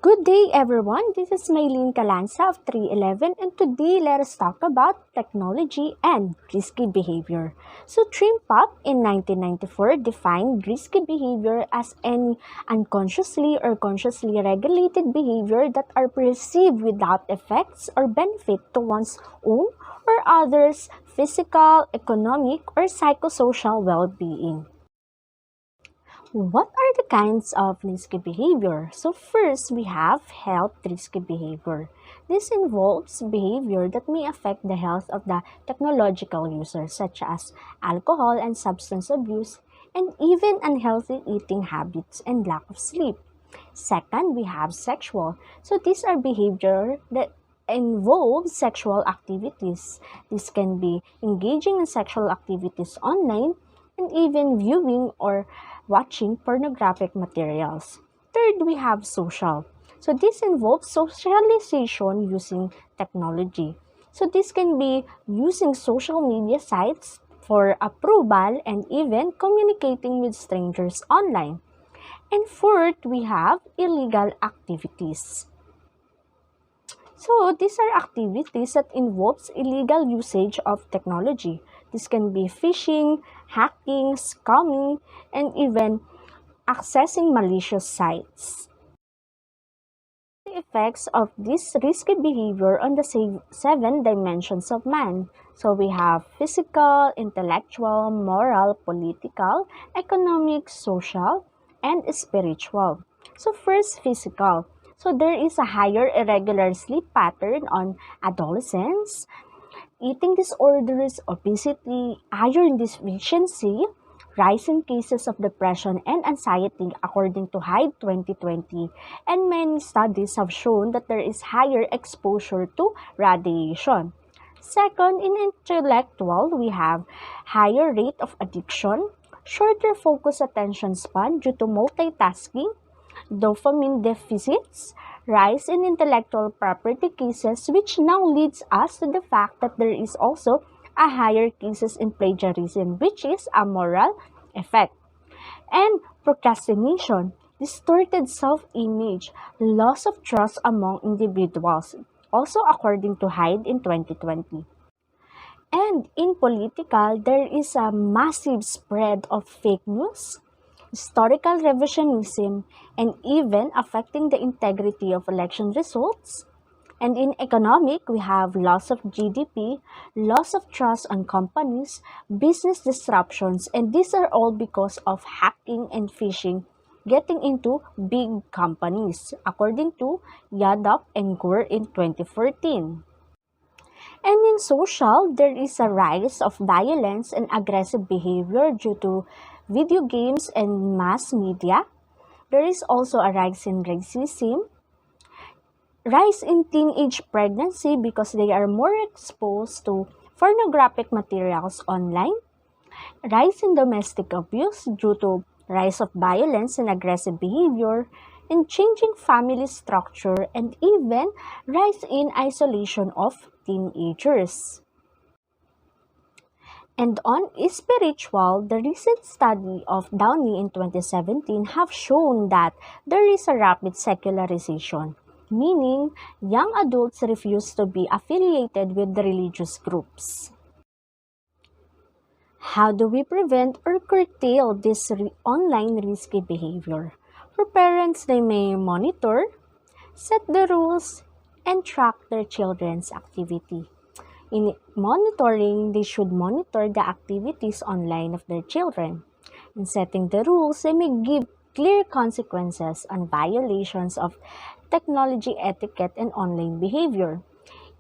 Good day everyone, this is Maylene Calanza of 311 and today let us talk about technology and risky behavior. So Trim Pop in 1994 defined risky behavior as any unconsciously or consciously regulated behavior that are perceived without effects or benefit to one's own or others' physical, economic, or psychosocial well-being. What are the kinds of risky behavior? So first, we have health risky behavior. This involves behavior that may affect the health of the technological user, such as alcohol and substance abuse, and even unhealthy eating habits and lack of sleep. Second, we have sexual. So these are behavior that involve sexual activities. This can be engaging in sexual activities online and even viewing or watching pornographic materials. Third, we have social. So this involves socialization using technology. So this can be using social media sites for approval and even communicating with strangers online. And fourth, we have illegal activities. So these are activities that involves illegal usage of technology. This can be phishing, hacking, scamming, and even accessing malicious sites. The effects of this risky behavior on the seven dimensions of man. So we have physical, intellectual, moral, political, economic, social, and spiritual. So first, physical. So there is a higher irregular sleep pattern on adolescents, eating disorders, obesity, iron deficiency, rise in cases of depression and anxiety according to HIDE 2020, and many studies have shown that there is higher exposure to radiation. Second, in intellectual, we have higher rate of addiction, shorter focus attention span due to multitasking, dopamine deficits, rise in intellectual property cases, which now leads us to the fact that there is also a higher cases in plagiarism, which is a moral effect. And procrastination, distorted self-image, loss of trust among individuals, also according to HIDE in 2020. And in political, there is a massive spread of fake news, historical revisionism, and even affecting the integrity of election results. And in economic, we have loss of GDP, loss of trust on companies, business disruptions, and these are all because of hacking and phishing getting into big companies, according to Yadop and Gore in 2014. And in social, there is a rise of violence and aggressive behavior due to video games and mass media. There is also a rise in racism, rise in teenage pregnancy because they are more exposed to pornographic materials online, rise in domestic abuse due to rise of violence and aggressive behavior, and changing family structure, and even rise in isolation of teenagers. And on spiritual, the recent study of Downey in 2017 have shown that there is a rapid secularization, meaning young adults refuse to be affiliated with the religious groups. How do we prevent or curtail this online risky behavior? For parents, they may monitor, set the rules, and track their children's activity. In monitoring, they should monitor the activities online of their children. In setting the rules, they may give clear consequences on violations of technology etiquette and online behavior.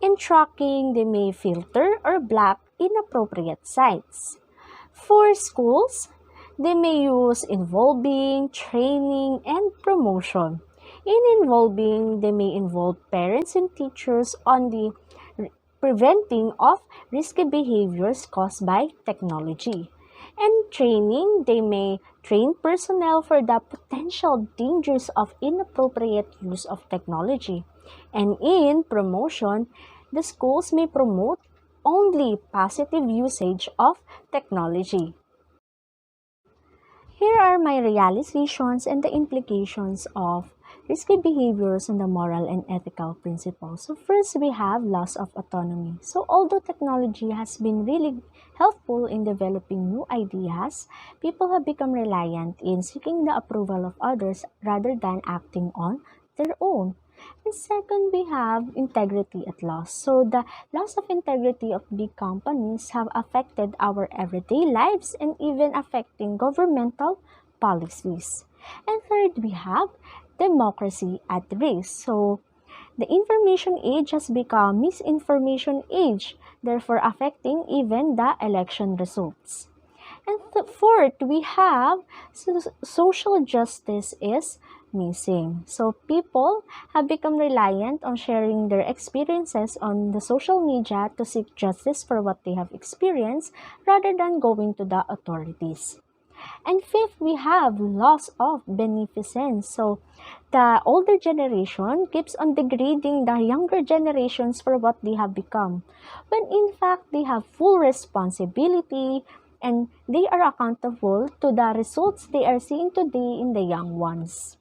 In tracking, they may filter or block inappropriate sites. For schools, they may use involving, training, and promotion. In involving, they may involve parents and teachers on the preventing of risky behaviors caused by technology. And training, they may train personnel for the potential dangers of inappropriate use of technology. And in promotion, the schools may promote only positive usage of technology. Here are my realizations and the implications of Risky behaviors and the moral and ethical principles. So first, we have loss of autonomy. So although technology has been really helpful in developing new ideas, people have become reliant in seeking the approval of others rather than acting on their own. And second, we have integrity at loss. So the loss of integrity of big companies have affected our everyday lives and even affecting governmental policies. And third, we have democracy at risk. So the information age has become misinformation age, therefore affecting even the election results. And fourth, we have social justice is missing. So people have become reliant on sharing their experiences on the social media to seek justice for what they have experienced rather than going to the authorities. And fifth, we have loss of beneficence. So the older generation keeps on degrading the younger generations for what they have become, when in fact they have full responsibility and they are accountable to the results they are seeing today in the young ones.